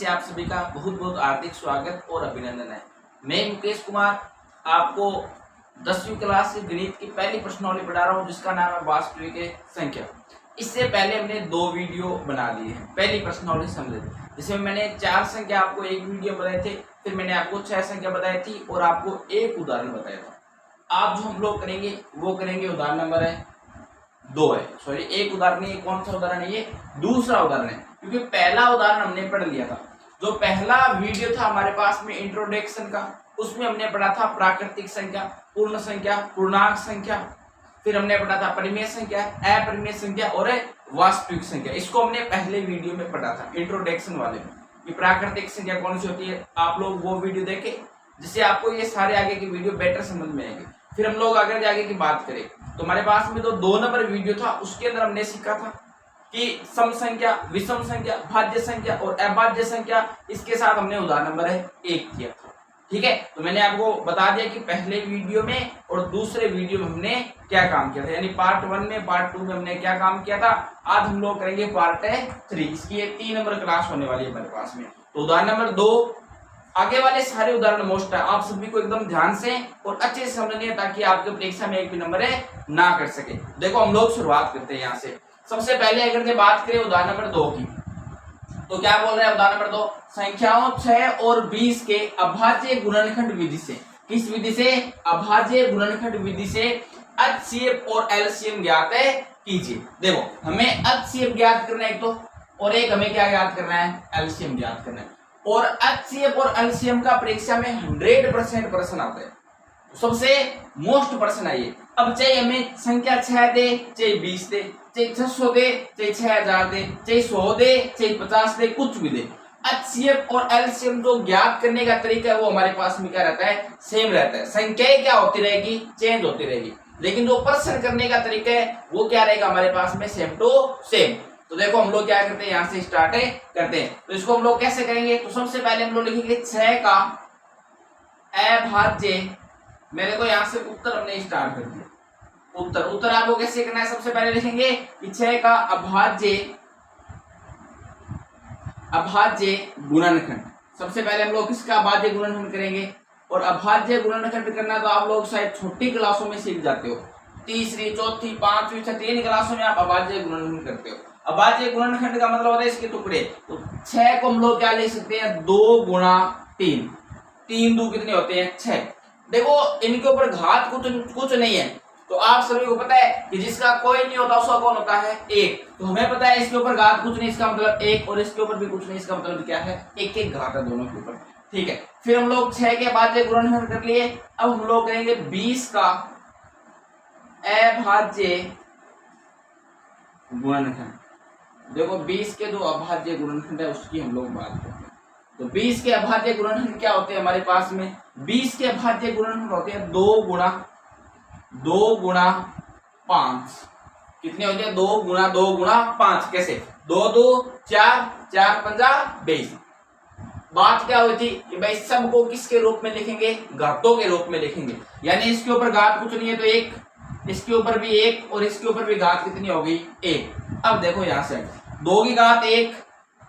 से आप सभी का बहुत बहुत हार्दिक स्वागत और अभिनंदन है। मैं मुकेश कुमार आपको 10वीं क्लास के गणित की पहली प्रश्नावली पढ़ा रहा हूँ, जिसका नाम है वास्तविक संख्या। इससे पहले हमने 2 वीडियो बना लिए हैं। पहली प्रश्नावली समझे, जिसमें मैंने 4 संख्या आपको एक वीडियो बताए थे, फिर मैंने आपको 6 संख्या बताई थी और आपको एक उदाहरण बताया था। आप जो हम लोग करेंगे वो करेंगे उदाहरण नंबर है 2 है, सॉरी एक उदाहरण नहीं, कौन सा उदाहरण है, ये दूसरा उदाहरण है, क्योंकि पहला उदाहरण हमने पढ़ लिया था। जो पहला वीडियो था हमारे पास में इंट्रोडक्शन का, उसमें हमने पढ़ा था प्राकृतिक संख्या, पूर्ण संख्या, पूर्णांक संख्या, फिर हमने पढ़ा था परिमेय संख्या, अपरिमेय संख्या और वास्तविक संख्या। इसको हमने पहले वीडियो में पढ़ा था इंट्रोडक्शन वाले में, कि प्राकृतिक संख्या कौन सी होती है। आप लोग वो वीडियो देखें, जिससे आपको ये सारे आगे की वीडियो बेटर समझ में आएंगे। फिर हम लोग आगे आगे की बात करें तो हमारे पास में तो 2 नंबर वीडियो था, उसके अंदर हमने सीखा था कि सम संख्या, विषम संख्या, भाज्य संख्या और अभाज्य संख्या, इसके साथ हमने उदाहरण नंबर 1 किया था। ठीक है, तो मैंने आपको बता दिया कि पहले वीडियो में और दूसरे वीडियो में हमने क्या काम किया था, यानी पार्ट 1 में पार्ट 2 में हमने क्या काम किया था। आज हम लोग करेंगे पार्ट 3, इसकी 3 नंबर क्लास होने वाली है हमारे पास में। तो उदाहरण नंबर 2, आगे वाले सारे उदाहरण मोस्ट है, आप सभी को एकदम ध्यान से और अच्छे से समझनी है, ताकि आपके परीक्षा में एक भी नंबर ना कर सके। देखो हम लोग शुरुआत करते हैं यहाँ से। सबसे पहले अगर मैं बात करें उदाहरण नंबर 2 की, तो क्या बोल रहे हैं उदाहरण नंबर 2, संख्याओं 6 और 20 के अभाज्य गुणनखंड विधि से, किस विधि से, अभाज्य गुणनखंड विधि से एचसीएफ और एलसीएम ज्ञात कीजिए। देखो हमें एचसीएफ ज्ञात करना है तो, और एक हमें क्या ज्ञात करना है, एलसीएम ज्ञात करना है। और एचसीएफ और एलसीएम का परीक्षा में 100% प्रश्न आता है, सबसे मोस्ट प्रश्न है ये। अब चाहे हमें संख्या 6 दे, चाहे 20 दे, चाहे 600 दे, चाहे 6000 दे, चाहे 100 दे, चाहे 50 दे, कुछ भी दे, एचसीएफ और एलसीएम जो ज्ञात करने का तरीका है वो हमारे पास में क्या रहता है, सेम रहता है। संख्याएं क्या होती रहेगी, चेंज होती रहेगी, लेकिन जो प्रश्न करने का तरीका है वो क्या रहेगा हमारे पास में, सेम टू सेम। तो देखो हम लोग क्या करते हैं, यहाँ से स्टार्ट करते हैं। तो इसको हम लोग कैसे करेंगे, तो सबसे पहले हम लोग लिखेंगे 6 का अभाज्य। मेरे को यहाँ से उत्तर हमने स्टार्ट कर दिया, उत्तर आपको कैसे करना है, सबसे पहले लिखेंगे कि 6 का अभाज्य गुणनखंड। सबसे पहले हम लोग किसका अभाज्य गुणनखंड करेंगे, और अभाज्य गुणनखंड करना तो आप लोग शायद छोटी क्लासों में सीख जाते हो, तीसरी, चौथी, 5वीं, 6वीं क्लासों में आप अभाज्य गुणनखंड करते हो। अभाज्य गुणनखंड का मतलब होता है इसके टुकड़े। तो 6 को हम लोग क्या ले सकते हैं, 2 गुणा 3, 3 2 कितने होते हैं, 6। देखो इनके ऊपर घात कुछ नहीं है, तो आप सभी को पता है कि जिसका कोई नहीं होता उसका कौन होता है, 1। तो हमें पता है इसके ऊपर घात कुछ नहीं, इसका मतलब 1, और इसके ऊपर भी कुछ नहीं, इसका मतलब क्या है, 1 घात है दोनों के ऊपर। ठीक है, फिर हम लोग 6 के अभाज्य गुणनखंड कर लिए। अब हम लोग करेंगे 20 का अभाज्य गुणनखंड। देखो 20 के जो अभाज्य गुणनखंड है उसकी हम लोग बात करते हैं। तो 20 के अभाज्य गुणनखंड क्या होते हैं हमारे पास में, 20 के अभाज्य गुणनखंड होते हैं 2 गुणा 5। कितने होते हैं, 2 गुणा 5। कैसे, 2 2 4, 4 5 20। बात क्या हुई थी कि भाई सबको किसके रूप में लिखेंगे, घातों के रूप में लिखेंगे, यानी इसके ऊपर घात कुछ नहीं है तो 1, इसके ऊपर भी 1 और इसके ऊपर भी घात कितनी होगी, 1। अब देखो यहाँ से 2 की घात 1,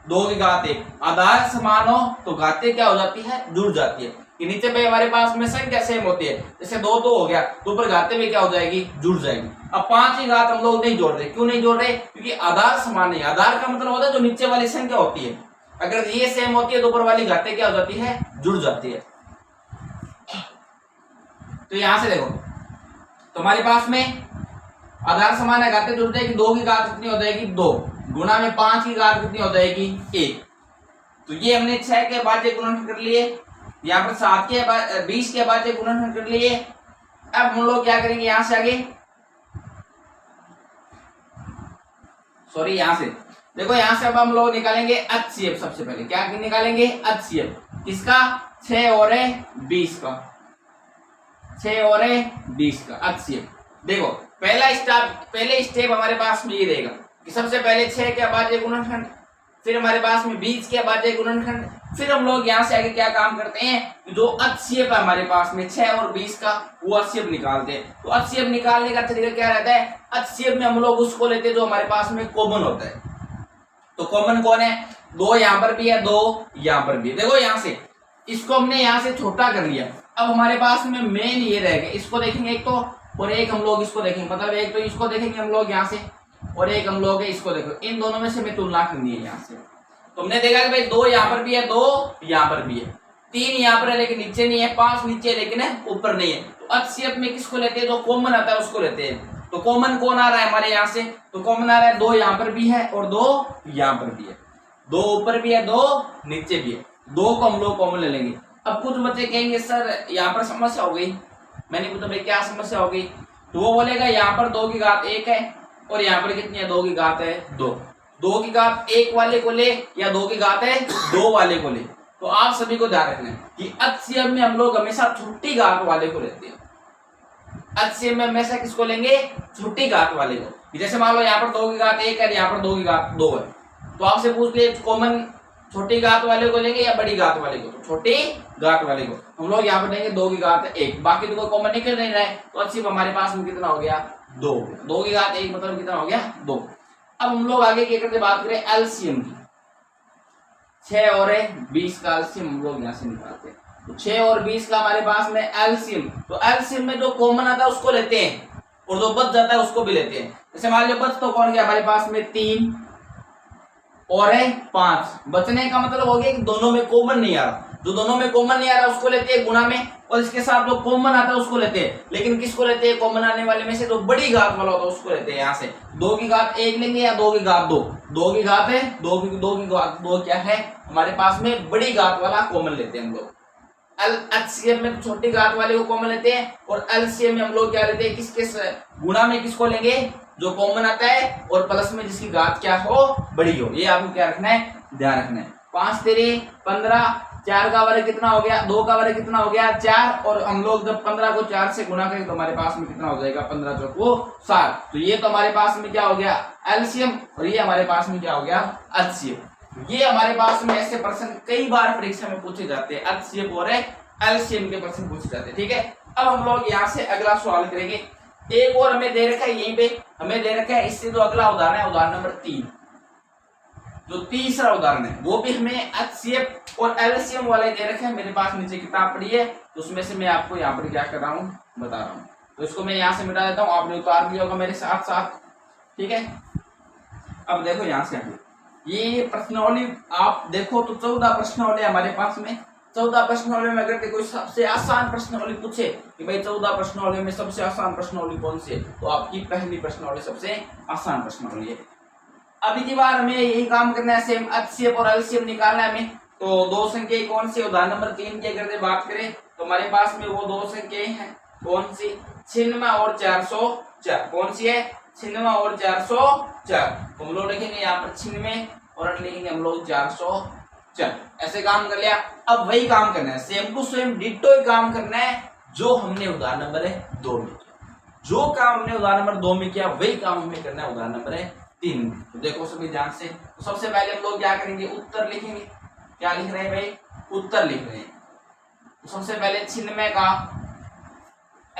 2 की घात 1, आधार समान हो तो घातें क्या हो जाती है, जुड़ जाती है। कि नीचे पे हमारे पास में संख्या सेम होती है, जैसे 2 2 हो गया तो ऊपर घातें भी क्या हो जाएगी, जुड़ जाएगी। अब 5 की घात हम लोग नहीं जोड़ रहे, क्यों नहीं जोड़ रहे, क्योंकि आधार समान नहीं। आधार का मतलब होता है जो नीचे वाली संख्या होती है, अगर ये सेम होती है तो ऊपर वाली घातें क्या हो जाती है, जुड़ जाती है। तो यहां से देखो तो हमारे पास में आधार समान है, घातें जुड़ जाएगी। 2 की घात कितनी हो जाएगी, 2 गुणा में 5 की घात कितनी हो जाएगी, 1। तो ये हमने 6 के अभाज्य गुणनखंड कर लिए, यहाँ पर 7 के 20 के अभाज्य गुणनखंड कर लिए। अब हम लोग क्या करेंगे, यहां से आगे, सॉरी यहाँ से देखो, यहां से अब हम लोग निकालेंगे एचसीएफ। सबसे पहले क्या निकालेंगे, एचसीएफ किसका, 6 और 20 का, 6 और 20 का एचसीएफ। देखो पहले स्टेप हमारे पास में ये रहेगा कि सबसे पहले 6 के अभाज्य गुणनखंड, फिर हमारे पास में 20 के अभाज्य गुणनखंड, फिर हम लोग यहाँ से आगे क्या काम करते हैं, जो एचसीएफ है हमारे पास में 6 और 20 का, वो एचसीएफ निकालते हैं। तो एचसीएफ निकालने का तरीका क्या रहता है, एचसीएफ में हम लोग उसको लेते हैं जो हमारे पास में कॉमन होता है। तो कॉमन कौन है, 2 यहाँ पर भी है, 2 यहाँ पर भी है। देखो यहाँ से इसको हमने यहाँ से छोटा कर लिया। अब हमारे पास में मेन ये रह गया, इसको देखेंगे एक तो, और एक हम लोग इसको देखेंगे, मतलब एक तो इसको देखेंगे हम लोग यहाँ से, और एक हम लोग इसको देखो, इन दोनों में से हमें तुलना करनी है यहाँ से। तो हमने देखा कि भाई 2 यहाँ पर भी है, 2 यहाँ पर भी है, 3 यहाँ पर है लेकिन नीचे नहीं है, 5 नीचे है लेकिन ऊपर नहीं है। तो HCF में किसको लेते हैं, जो कॉमन आता है उसको लेते हैं। तो कॉमन कौन आ रहा है हमारे यहाँ से, तो कॉमन आ रहा है 2 यहाँ पर भी है और 2 यहाँ पर भी है, 2 ऊपर भी है, 2 नीचे भी है, 2 को हम लोग कॉमन ले लेंगे। अब कुछ बच्चे कहेंगे सर यहाँ पर समस्या हो गई, मैंने पूछा भाई क्या समस्या हो गई, तो वो बोलेगा यहाँ पर 2 की घात 1 है और यहाँ पर कितनी है, 2 की घात है 2, 2 की घात 1 वाले को ले या 2 की घात है 2 वाले को ले। तो आप सभी को ध्यान रखना है कि HCF में हम लोग हमेशा छोटी घात वाले को लेते हैं। HCF में हमेशा किसको लेंगे, छोटी घात वाले को। जैसे मान लो यहाँ पर 2 की घात 1 है, यहाँ पर 2 की घात 2 है, तो आपसे पूछ ले कॉमन छोटी घात वाले को लेंगे या बड़ी घात वाले को, तो छोटी घात वाले को हम लोग यहाँ पर लेंगे 2 की घात 1, बाकी तो कोई कॉमन निकल नहीं रहा है। तो HCF हमारे पास में कितना हो गया, 2, 2 की घात 1 मतलब कितना हो गया, 2। अब हम लोग आगे क्या करते, बात करें एलसीएम की। 6 और 20 का एलसीएम हम लोग यहाँ से निकालते हैं। तो 6 और 20 का हमारे पास में एलसीएम, तो एलसीएम में जो कॉमन आता है उसको लेते हैं और जो बच जाता है उसको भी लेते हैं। जैसे मान लो बच तो कौन गया हमारे पास में, 3 और 5। बचने का मतलब हो गया कि दोनों में कॉमन नहीं आ रहा, जो दोनों में कॉमन नहीं आ रहा उसको लेते हैं गुणा में, और इसके साथ जो कॉमन आता है उसको लेते हैं। लेकिन किसको लेते हैं, कॉमन आने वाले में से जो बड़ी घात वाला होता है उसको लेते हैं। यहाँ से 2 की घात 1 लेंगे या 2 की घात 2, 2 की घात है, 2 की घात 2 क्या है हमारे पास में, बड़ी घात वाला कॉमन लेते हैं हम लोग। HCF में छोटी घात वाले को कॉमन लेते हैं, और LCM में हम लोग क्या लेते हैं, किसके गुणा में किसको लेंगे, जो कॉमन आता है, और प्लस में जिसकी घात क्या हो, बड़ी हो। ये आपको क्या रखना है, ध्यान रखना है। 5 तेरी 15, 4 का वर्ग कितना हो गया, 2 का वर्ग कितना हो गया, 4, और हम लोग जब 15 को 4 से गुणा करें तो हमारे पास में कितना हो जाएगा, 15 चौको 60। तो ये तो हमारे पास में क्या हो गया, एलसीएम, और ये हमारे पास में क्या हो गया, HCF। ये हमारे पास में ऐसे प्रश्न कई बार परीक्षा में पूछे जाते हैं, HCF और एलसीएम के प्रश्न पूछे जाते हैं। ठीक है, अब हम लोग यहाँ से अगला सवाल करेंगे। एक और हमें दे रखा है, यहीं पे हमें दे रखा है, इससे जो अगला उदाहरण है, उदाहरण नंबर 3, जो तीसरा उदाहरण है वो भी हमें HCF और LCM वाले दे रखे हैं। मेरे पास नीचे किताब पड़ी है, तो उसमें से मैं आपको यहाँ पर क्या कर रहा हूँ बता रहा हूँ। तो इसको मैं यहाँ से मिटा देता हूँ, आपने उतार दिया होगा मेरे साथ साथ। ठीक है, अब देखो यहाँ से ये प्रश्नावली आप देखो तो 14 प्रश्नावली हमारे पास में। 14 प्रश्नावली में अगर कोई सबसे आसान प्रश्नावली पूछे कि भाई 14 प्रश्नावली में सबसे आसान प्रश्नावली कौन सी है, तो आपकी पहली प्रश्नावली सबसे आसान प्रश्नावली है। अभी की बार हमें यही काम करना है, सेम HCF और LCM निकालना है हमें। तो दो संख्या कौन सी, उदाहरण नंबर 3 की अगर बात करें तो हमारे पास में वो 2 संख्याएं हैं, कौन सी, 96 और 404। कौन सी है, 96 और 404। तो हम लोग लिखेंगे यहाँ पर 96 और लिखेंगे हम लोग 404। ऐसे काम कर लिया। अब वही काम करना है, सेम टू सेम डिट्टो ही काम करना है जो हमने उदाहरण नंबर 2 में किया। जो काम हमने उदाहरण नंबर 2 में किया वही काम हमें करना है उदाहरण नंबर 3 में। तो देखो सभी ध्यान से। तो सबसे पहले हम लोग क्या करेंगे, उत्तर लिखेंगे। क्या लिख रहे हैं भाई, उत्तर लिख रहे हैं। तो सबसे पहले 96 का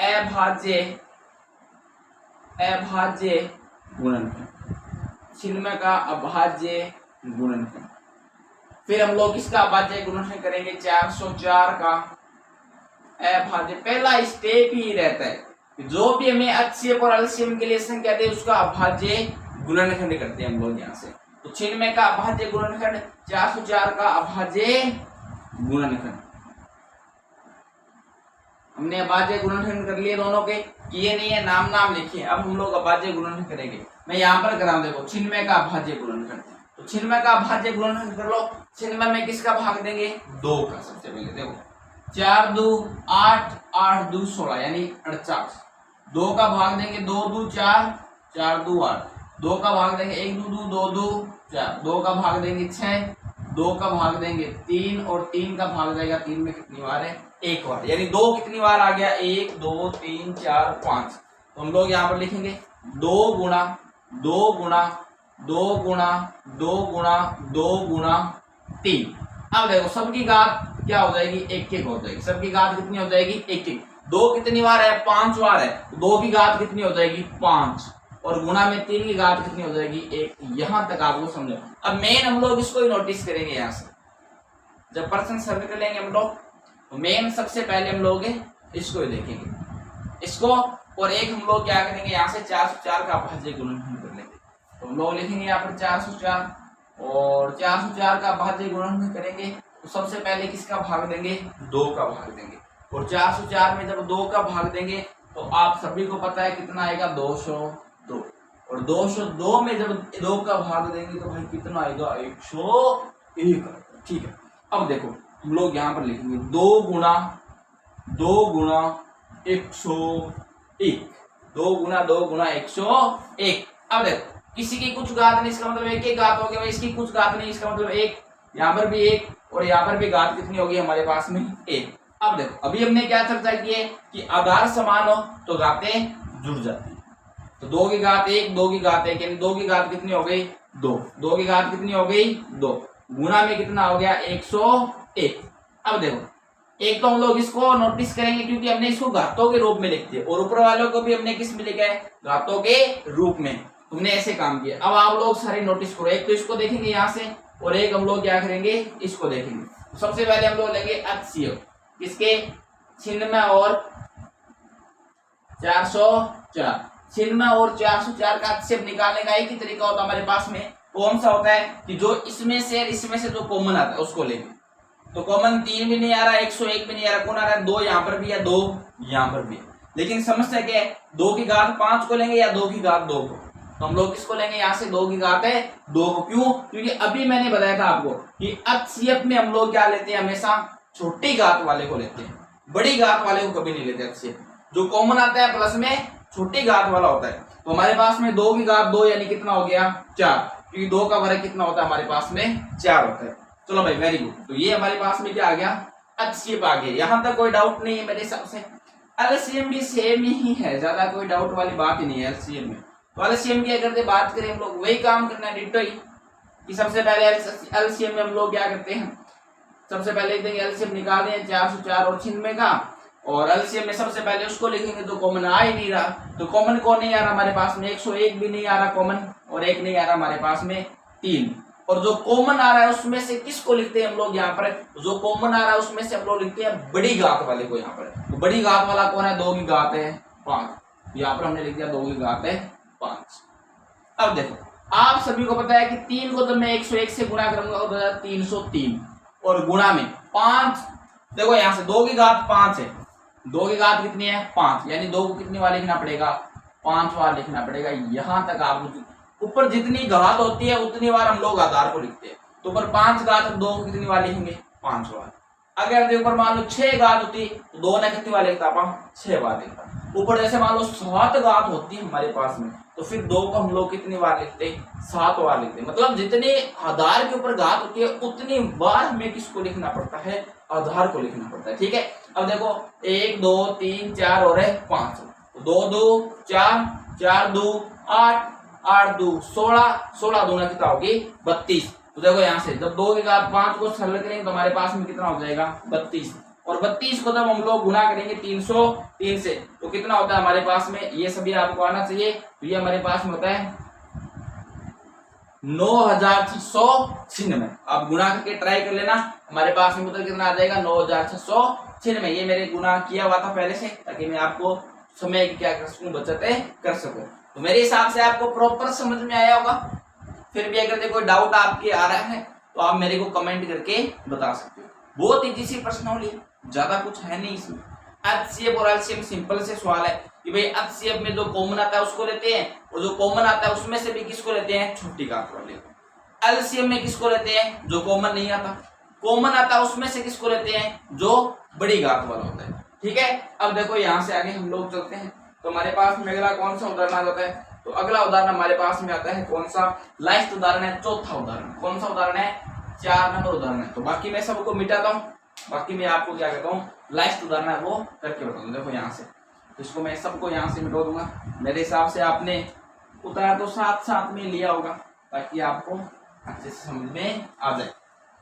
अभाज्य गुणनफल, 96 का अभाज्य गुणनफल। फिर हम लोग इसका अभाज्य गुणनफल करेंगे 404 का अभाज्य। पहला स्टेप ही रहता है, जो भी हमें HCF और LCM के लिए संख्या दे उसका अभाज्य गुणनखंड करते हैं हम लोग यहाँ से। तो 96 का अभाज्य गुणनखंड, 404 का अभाज्य गुणनखंड। हमने अभाज्य गुणनखंड कर लिए, दोनों के किए नहीं है, नाम नाम लिखिए। अब हम लोग अभाज्य गुणनखंड करेंगे। मैं यहाँ पर करा देखो 96 का अभाज्य गुणनखंड। तो 96 का अभाज्य गुणनखंड कर लो। 96 में किसका भाग देंगे, 2 का। सबसे पहले देखो 4 2 8, 8 2 16 यानी 48। 2 का भाग देंगे 2 2 4, 4 2 8। 2 का भाग देंगे 1 2 2 2 2 4। 2 का भाग देंगे 6, 2 का भाग देंगे 3, और 3 का भाग जाएगा 3 में कितनी बार है, 1 बार। यानी 2 कितनी बार आ गया, 1 2 3 4 5। तो हम लोग यहाँ पर लिखेंगे 2 गुणा 2 गुणा 2 गुणा 2 गुणा 2 गुणा 3। अब देखो सबकी घात क्या हो जाएगी, 1 1 हो जाएगी। सबकी घात कितनी हो जाएगी, 1 1। 2 कितनी बार है, 5 बार है। 2 की घात कितनी हो जाएगी, 5, और गुणा में 3 की घात कितनी हो जाएगी 1। यहां तक आपको समझो। अब मेन हम लोग इसको ही नोटिस करेंगे। यहाँ से जब पर्सन सर्वे कर लेंगे हम लोग, तो मेन सबसे पहले हम लोग इसको ही देखेंगे, इसको। और एक हम लोग क्या करेंगे, यहाँ से 404 का भाज्य गुणनफल कर लेंगे। तो हम लोग लिखेंगे यहाँ पर 404, और 404 का भाज्य गुणनफल करेंगे तो सबसे पहले किसका भाग देंगे, 2 का भाग देंगे। और 404 में जब 2 का भाग देंगे तो आप सभी को पता है कितना आएगा, 202। और 202 में जब 2 का भाग देंगे तो भाई कितना आएगा, 101। ठीक है। अब देखो हम लोग यहाँ पर लिखेंगे 2 गुणा 101, 2 गुणा 101। अब देखो किसी की कुछ घात नहीं, इसका मतलब एक घात हो गया भाई, इसकी कुछ घात नहीं, इसका मतलब 1, यहाँ पर भी 1 और यहाँ पर भी घात कितनी होगी हमारे पास में 1। अब देखो अभी हमने क्या चर्चा की है कि आधार समान हो तो घातें जुड़ जाती है। तो 2 की घात 1, 2 की घात 1, यानी 2 की घात कितनी हो गई 2, 2 की घात कितनी हो गई 2, गुणा में कितना हो गया 101। अब देखो एक तो हम लोग इसको नोटिस करेंगे क्योंकि हमने इसको घातों के रूप में लिख दिया, और ऊपर वालों को भी हमने किस में लिखा है, घातों के रूप में। तुमने ऐसे काम किया। अब आप लोग सारे नोटिस करो, एक तो इसको देखेंगे यहाँ से, और एक हम लोग क्या करेंगे, इसको देखेंगे। सबसे पहले हम लोग लेंगे HCF, किसके, छिन्नवे और 404। छिन्नवे और 404 का HCF निकालने का एक ही तरीका होता है हमारे पास में। कौन सा होता है कि जो इसमें से जो कॉमन आता है उसको लेंगे। तो कॉमन 3 भी नहीं आ रहा, 101 भी नहीं आ रहा, कौन आ रहा है 2 यहाँ पर भी है, 2 यहाँ पर भी है। लेकिन समस्या क्या है, 2 की घात 5 को लेंगे या 2 की घात 2 को। तो हम लोग किसको लेंगे, यहाँ से 2 की घात है 2 को। क्यों, क्योंकि अभी मैंने बताया था आपको कि HCF में हम लोग क्या लेते हैं, हमेशा छोटी घात वाले को लेते हैं, बड़ी घात वाले को कभी नहीं लेते। HCF जो कॉमन आता है प्लस में छोटी घात वाला होता है। तो हमारे पास में 2 की घात 2 यानी कितना हो गया 4, क्योंकि 2 का वर्ग कितना होता है हमारे पास में 4 होता है। चलो भाई वेरी गुड। तो ये हमारे पास में क्या आ गया, HCF आ गया। यहाँ तक कोई डाउट नहीं है मेरे हिसाब से। LCM भी सेम ही है, ज्यादा कोई डाउट वाली बात ही नहीं है LCM में। तो LCM की अगर बात करें हम लोग, वही काम करना है डिट्टो ही, कि सबसे पहले LCM में हम लोग क्या करते हैं, सबसे पहले देंगे LCM निकाल दें 404 और 96 का, और LCM में सबसे पहले उसको लिखेंगे जो कॉमन आ ही नहीं रहा। तो कॉमन कौन नहीं आ रहा हमारे पास में, 101 भी नहीं आ रहा कॉमन, और 1 नहीं आ रहा हमारे पास में 3। और जो कॉमन आ रहा है उसमें से किसको लिखते हैं हम लोग यहाँ पर, जो कॉमन आ रहा है उसमें से हम लोग लिखते हैं बड़ी घात वाले को यहाँ पर। तो बड़ी घात वाला कौन है, 2 की घात है 5। यहाँ पर हमने लिख दिया 2 की घात है 5। अब देखो आप सभी को पता है कि 3 को जब मैं 101 से गुणा करूंगा तो 303, और गुणा में 5। देखो यहाँ से 2 की घात 5 है, 2 की घात कितनी है 5, यानी 2 को कितनी बार लिखना पड़ेगा, 5 बार लिखना पड़ेगा। यहां तक आप ऊपर जितनी घात होती है उतनी बार हम लोग आधार को लिखते हैं। तो ऊपर 5 घात 2 को कितनी बार लिखेंगे 5 बार। अगर ऊपर मान लो 6 घात होती तो 2 ने कितनी बार लिखता, 6 बार लिखता। ऊपर जैसे मान लो 7 घात होती है हमारे पास में, तो फिर 2 को हम लोग कितनी बार लिखते, 7 बार लिखते। मतलब जितने आधार के ऊपर घात होती है उतनी बार हमें किसको लिखना पड़ता है, आधार को लिखना पड़ता है। ठीक है। अब देखो 1 2 3 4 और 5, 2 2 4 4 2 8 8 2 16, 16 दूना कितना होगी 32। तो देखो यहाँ से जब 2 की घात 5 को सरल करेंगे तो हमारे पास में कितना हो जाएगा 32, और 32 को जब हम लोग गुना करेंगे 303 से तो कितना होता है हमारे पास में, ये सभी आपको आना चाहिए। तो ये हमारे पास में होता है 9696। आप गुना करके ट्राई कर लेना, हमारे पास में मतलब कितना आ जाएगा 9696। ये मेरे गुना किया हुआ था पहले से, ताकि मैं आपको समय की क्या कर सकूं, बचत कर सकूं। तो मेरे हिसाब से आपको प्रॉपर समझ में आया होगा। फिर भी अगर कोई डाउट आपके आ रहा है तो आप मेरे को कमेंट करके बता सकते हो। बहुत इजी सी प्रश्नावली, ज्यादा कुछ है नहीं इसमें। HCF और LCM सिंपल से सवाल है कि भाई HCF में जो कॉमन आता है उसको लेते हैं, और जो कॉमन आता है उसमें से भी किसको लेते हैं, छोटी घात वाले को। LCM में किसको लेते हैं, जो कॉमन नहीं आता। कॉमन आता है उसमें से किसको लेते हैं, जो बड़ी घात वाला होता है। ठीक है। अब देखो यहाँ से आगे हम लोग चलते हैं। तो हमारे पास में अगला कौन सा उदाहरण आता है, तो अगला उदाहरण हमारे पास में आता है कौन सा, लास्ट उदाहरण है, चौथा उदाहरण। कौन सा उदाहरण है, 4 नंबर उदाहरण है। तो बाकी मैं सबको मिटाता हूँ, बाकी मैं आपको क्या कहता हूँ लास्ट उदाहरण है वो करके बताऊँ। देखो यहाँ से इसको मैं सबको यहाँ से मिटा दूंगा। मेरे हिसाब से आपने उतार तो साथ साथ में लिया होगा ताकि आपको अच्छे से समझ में आ जाए।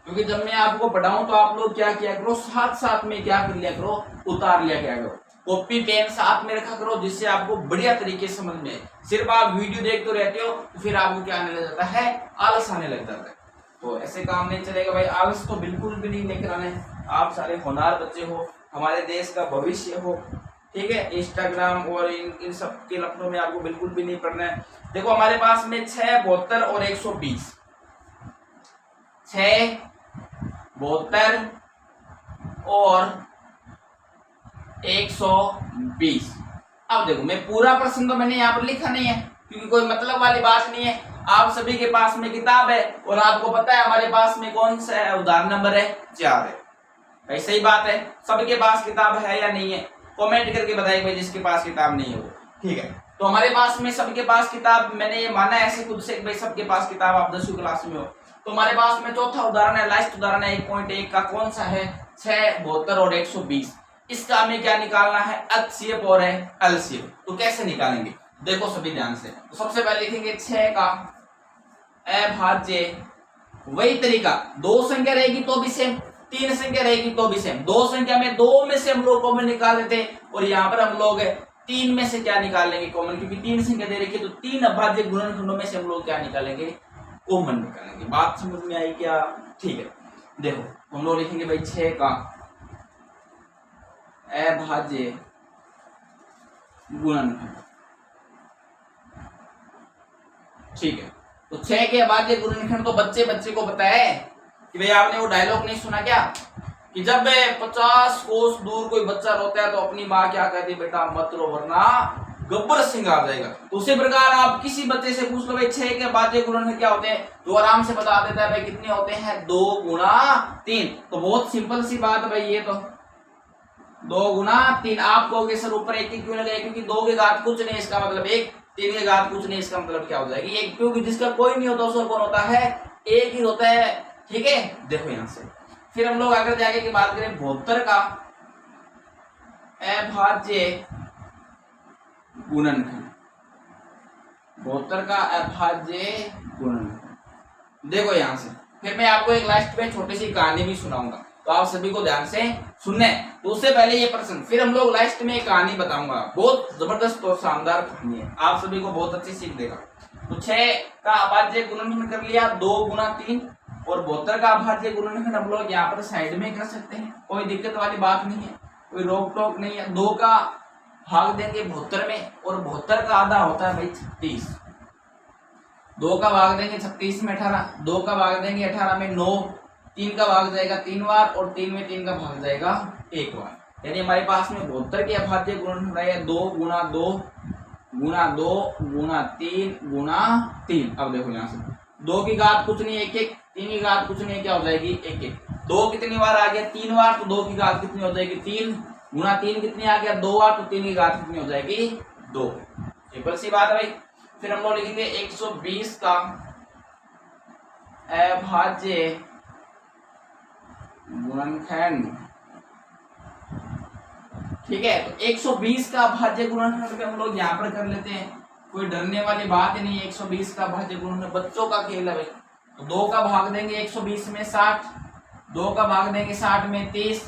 क्योंकि जब मैं आपको पढ़ाऊं तो आप लोग क्या किया करो, साथ साथ में क्या कर लिया करो, उतार लिया क्या करो। कॉपी पेन साथ में रखा करो जिससे आपको बढ़िया तरीके से समझ में आए। सिर्फ आप वीडियो देखते रहते हो तो फिर आपको क्या आने लग जाता है, आलस आने लग जाता है। तो ऐसे काम नहीं चलेगा भाई, आलस तो बिल्कुल भी नहीं लेकर आना है। आप सारे होनहार बच्चे हो, हमारे देश का भविष्य हो, ठीक है। इंस्टाग्राम और इन सब के लफड़ों में आपको बिल्कुल भी नहीं पढ़ना है। देखो हमारे पास में 6, 72 और 120, 6, 72 और 120। अब देखो मैं पूरा प्रश्न तो मैंने यहाँ पर लिखा नहीं है क्योंकि कोई मतलब वाली बात नहीं है। आप सभी के पास में किताब है और आपको पता है हमारे पास में कौन सा है, उदाहरण नंबर है 4 है भाई। सही बात है, सबके पास किताब है या नहीं है, कमेंट करके बताइए भाई जिसके पास किताब नहीं है वो, ठीक है। तो हमारे पास में सबके पास किताब, मैंने ये माना है ऐसे खुद से भाई सबके पास किताब, आप 10वीं क्लास में हो। तो हमारे पास में चौथा उदाहरण है, लास्ट उदाहरण है 1.1 का, कौन सा है, 6, 72 और 120। इसका हमें क्या निकालना है, एचसीएफ और एलसीएम। तो कैसे निकालेंगे, देखो सभी ध्यान से। तो सबसे पहले लिखेंगे 6 का अभाज्य, वही तरीका, 2 संख्या रहेगी तो भी सेम, 3 संख्या रहेगी तो भी सेम। 2 संख्या में 2 में से हम लोग कॉमन निकाल लेते हैं और यहाँ पर हम लोग 3 में से क्या निकाल लेंगे, कॉमन, क्योंकि 3 संख्या दे रखी है। तो 3 अभाज्य गुणनखंडों में से हम लोग क्या निकालेंगे, कॉमन निकालेंगे। बात समझ में आई क्या, ठीक है। देखो हम लोग लिखेंगे भाई 6 का अभाज्य गुणनखंड, ठीक है। तो 6 के अभाज्य गुणनखंड तो बच्चे बच्चे को पता है कि भाई, आपने वो डायलॉग नहीं सुना क्या कि जब 50 कोस दूर कोई बच्चा रोता है तो अपनी माँ क्या कहती है, बेटा मत रो वरना गब्बर सिंह आ जाएगा। तो उसी प्रकार आप किसी बच्चे से पूछ लो भाई 6 के अभाज्य गुणनखंड क्या होते हैं, तो आराम से बता देता है भाई कितने होते हैं, 2 गुणा 3। तो बहुत सिंपल सी बात भाई, ये तो 2 गुणा 3। आप कहोगे सर ऊपर 1 क्यों लगाए, क्योंकि 2 के घात कुछ नहीं, इसका मतलब 1, 3 के घात कुछ नहीं, इसका मतलब क्या हो जाएगी 1, क्योंकि जिसका कोई नहीं होता उसका कौन होता है, 1 ही होता है, ठीक है। देखो यहां से फिर हम लोग अगर जाके की बात करें 72 का अभाज्य गुणनखंड, 72 का अभाज्य गुणनखंड। देखो यहां से फिर मैं आपको एक लास्ट में छोटी सी कहानी भी सुनाऊंगा, तो आप सभी को ध्यान से सुनना है। तो उससे पहले ये प्रश्न, फिर हम लोग लास्ट में एक कहानी बताऊंगा, बहुत जबरदस्त और शानदार कहानी है, आप सभी को बहुत अच्छी सीख देगा। तो 6 का अभाज्य गुणनखंड कर लिया, 2 गुणा 3, और 72 का अभाज्य गुणनखंड हम लोग यहाँ पर साइड में कर सकते हैं, कोई दिक्कत वाली बात नहीं है, कोई रोक टोक नहीं है। 2 का भाग देंगे 72 में, और 72 का आधा होता है भाई 36। 2 का भाग देंगे 36 में 18, 2 का भाग देंगे 18 में 9, 3 का भाग जाएगा 3 बार, और 3 में 3 का भाग जाएगा 1 बार। यानी हमारे पास में 72 के अभाज्य गुणनखंड है 2 गुणा 2 गुणा 2 गुणा 3 गुणा 3। अब देखो यहाँ से 2 की घात कुछ नहीं 1 1, 3 की घात कुछ नहीं, क्या हो जाएगी 1 1। 2 कितनी बार आ गया 3 बार, तो 2 की घात कितनी हो जाएगी 3, गुणा 3 कितनी आ गया 2 बार, तो 3 की घात कितनी हो जाएगी 2। सिंपल सी बात है भाई। फिर हम लोग लिखेंगे 120 का अभाज्य गुणनखंड, ठीक है। तो 120 का अभाज्य गुणनखंड हम लोग यहाँ पर कर लेते हैं, कोई डरने वाली बात नहीं है। 120 का अभाज्य गुणनखंड बच्चों का खेल है भाई। तो 2 का भाग देंगे 120 में 60, 2 का भाग देंगे 60 में 30,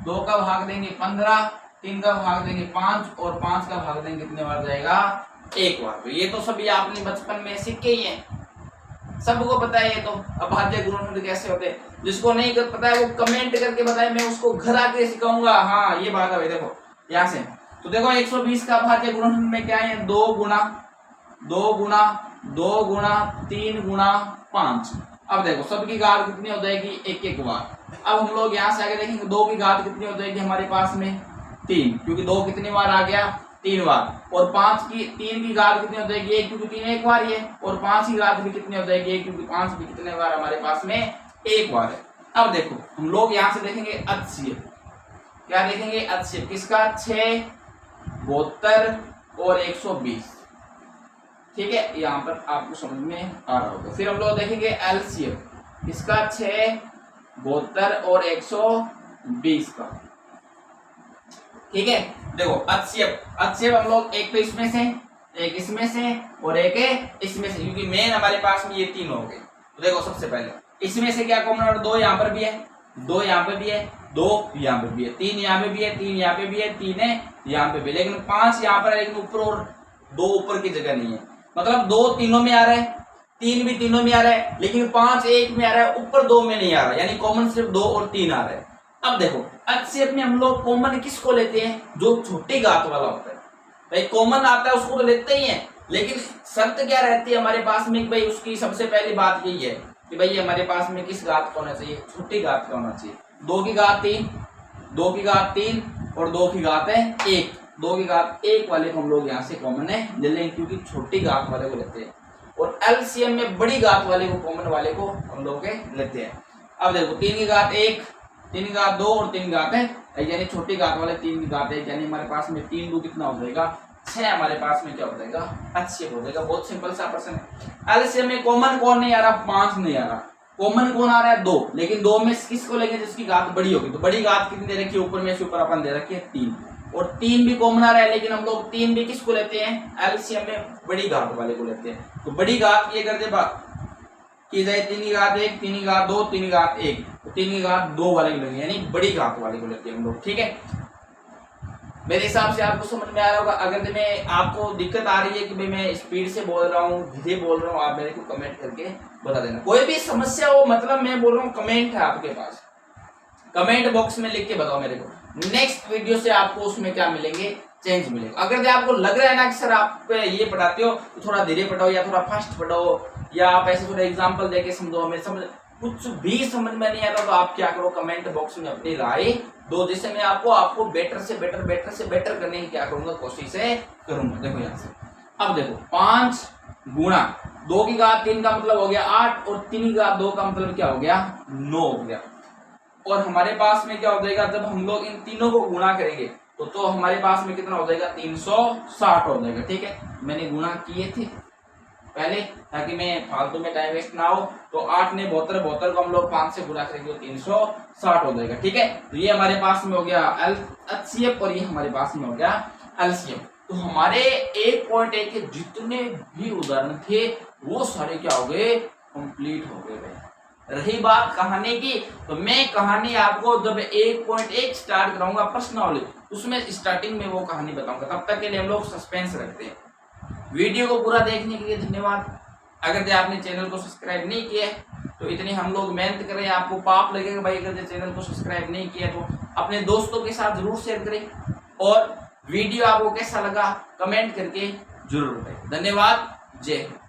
2 का भाग देंगे 15, 3 का भाग देंगे 5, और 5 का भाग देंगे कितने बार जाएगा 1 बार। तो ये तो सभी आपने बचपन में सीखे ही है, सबको पता है ये तो अभाज्य गुणनखंड कैसे होते हैं। जिसको नहीं पता है वो कमेंट करके बताए, मैं उसको घर आके सिखाऊंगा। हाँ ये बात है भाई। देखो यहाँ से तो देखो 120 का अभाज्य गुणनखंड में क्या है, 2 गुणा 2 गुणा 2 गुणा 3 गुणा 5। अब देखो सबकी घात कितनी हो जाएगी 1 1 बार। अब हम लोग यहाँ से आगे देखेंगे 2 की घात कितनी हो जाएगी हमारे पास में 3, क्योंकि 2 कितनी बार आ गया 3 बार, और 3 की घात कितनी हो जाएगी 1, क्योंकि 3 एक बार ही है, और 5 की घात भी कितनी हो जाएगी 1, क्योंकि 5 भी कितने बार हमारे पास में 1 बार है। अब देखो हम लोग यहाँ से देखेंगे एचसीएफ, क्या देखेंगे एचसीएफ किसका, 6, 72 और 120, ठीक है। यहाँ पर आपको समझ में आ रहा होगा। फिर हम लोग देखेंगे एलसीएफ किसका, 6, 72 और 120 का, ठीक है। देखो एचसीएफ हम लोग एक तो इसमें से, एक इसमें से, और एक इसमें से, क्योंकि मेन हमारे पास में ये 3 हो गए। तो देखो सबसे पहले इसमें से क्या कॉमन, और 2 यहाँ पर भी है, 2 यहाँ पे भी है, 2 यहाँ पे भी है, 3 यहाँ पे भी है, 3 यहाँ पे भी है, 3 है यहाँ पे भी, लेकिन 5 यहाँ पर है, लेकिन ऊपर और 2 ऊपर की जगह नहीं है। मतलब 2 तीनों में आ रहा है, 3 भी तीनों में आ रहा है, लेकिन 5 एक में आ रहा है, ऊपर 2 में नहीं आ रहा, यानी कॉमन सिर्फ 2 और 3 आ रहा है। अब देखो HCF में हम लोग कॉमन किसको लेते हैं? जो छोटी घात वाला होता है। भाई कॉमन आता है उसको तो लेते ही हैं, लेकिन शर्त क्या रहती है हमारे पास में? भाई उसकी सबसे पहली बात यही है कि भाई हमारे पास में किस घात का होना चाहिए? छोटी घात का होना चाहिए। 2 की घात 3, 2 की घात 3 और 2 की घात है 1। 2 की घात 1 वाले को हम लोग यहाँ से कॉमन है ले लेंगे, क्योंकि छोटी घात वाले को लेते हैं। और LCM में बड़ी घात वाले को, कॉमन वाले को हम लोग लेते हैं। अब देखो 3 की घात 1, 3 की घात 2 और 3 की घात है, यानी छोटी घात वाले 3 की घात 1, यानी हमारे पास में 3 2 कितना हो जाएगा? 6 हमारे पास में क्या हो जाएगा? HCF हो जाएगा। बहुत सिंपल सा प्रश्न है। LCM में कॉमन कौन नहीं आ रहा? 5 नहीं आ रहा। कॉमन कौन आ रहा है? 2, लेकिन 2 में किसको लेंगे? जिसकी घात बड़ी होगी। तो बड़ी घात कितनी दे रखी है? ऊपर में से ऊपर अपन दे रखी है 3, और 3 भी कॉमन आ रहा है, लेकिन हम लोग 3 भी किसको लेते हैं? LCM में बड़ी घात वाले को लेते हैं। तो बड़ी घात ये कर दे बात की जाए 3 की घात 1, 3 की घात 2, 3 की घात 1, तो 3 की घात 2 वाले को लेंगे, यानी बड़ी घात वाले को लेते हैं हम लोग। ठीक है, मेरे हिसाब से आपको समझ में आ रहा होगा। अगर मैं आपको दिक्कत आ रही है कि भाई मैं स्पीड से बोल रहा हूँ, धीरे बोल रहा हूँ, आप मेरे को कमेंट करके बता देना। कोई भी समस्या हो, मतलब मैं बोल रहा हूँ कमेंट है आपके पास, कमेंट बॉक्स में लिख के बताओ मेरे को। नेक्स्ट वीडियो से आपको उसमें क्या मिलेंगे? चेंज मिलेगा। अगर आपको लग रहा है ना कि सर आप ये पढ़ाते हो तो थोड़ा धीरे पढ़ाओ या थोड़ा फास्ट पढ़ाओ, या आप ऐसे थोड़ा एग्जाम्पल देके समझो, हमें समझ कुछ भी समझ में नहीं आता, तो आप क्या करो? कमेंट बॉक्स में अपनी राय दो, जिससे मैं आपको बेटर से बेटर करने की क्या करूंगा? कोशिश करूंगा। देखो यहाँ से, अब देखो 5 गुणा 2 की घात 3 का मतलब हो गया 8, और 3 की घात 2 का मतलब क्या हो गया? 9 हो गया। और हमारे पास में क्या हो जाएगा? जब हम लोग इन तीनों को गुणा करेंगे तो हमारे पास में कितना हो जाएगा? 360 हो जाएगा। ठीक है, मैंने गुणा किए थे पहले ताकि मैं फालतू में टाइम वेस्ट ना हो। तो 8 ने 72 को हम लोग 5 से गुणा करेंगे तो 360 हो जाएगा। ठीक है, तो ये हमारे पास में हो गया HCF और ये हमारे पास में हो गया LCM। तो हमारे 1.1 के जितने भी उदाहरण थे वो सारे क्या हो गए? कंप्लीट हो गए। रही बात कहानी की, तो मैं कहानी आपको जब 1.1 स्टार्ट कराऊंगा प्रश्नावली, उसमें स्टार्टिंग में वो कहानी बताऊंगा। तब तक के लिए हम लोग सस्पेंस रखते हैं। वीडियो को पूरा देखने के लिए धन्यवाद। अगर आपने चैनल को सब्सक्राइब नहीं किया तो इतनी हम लोग मेहनत कर रहे हैं, आपको पाप लगेगा भाई अगर चैनल को सब्सक्राइब नहीं किया तो अपने दोस्तों के साथ जरूर शेयर करें, और वीडियो आपको कैसा लगा कमेंट करके जरूर बताएं। धन्यवाद, जय हिंद।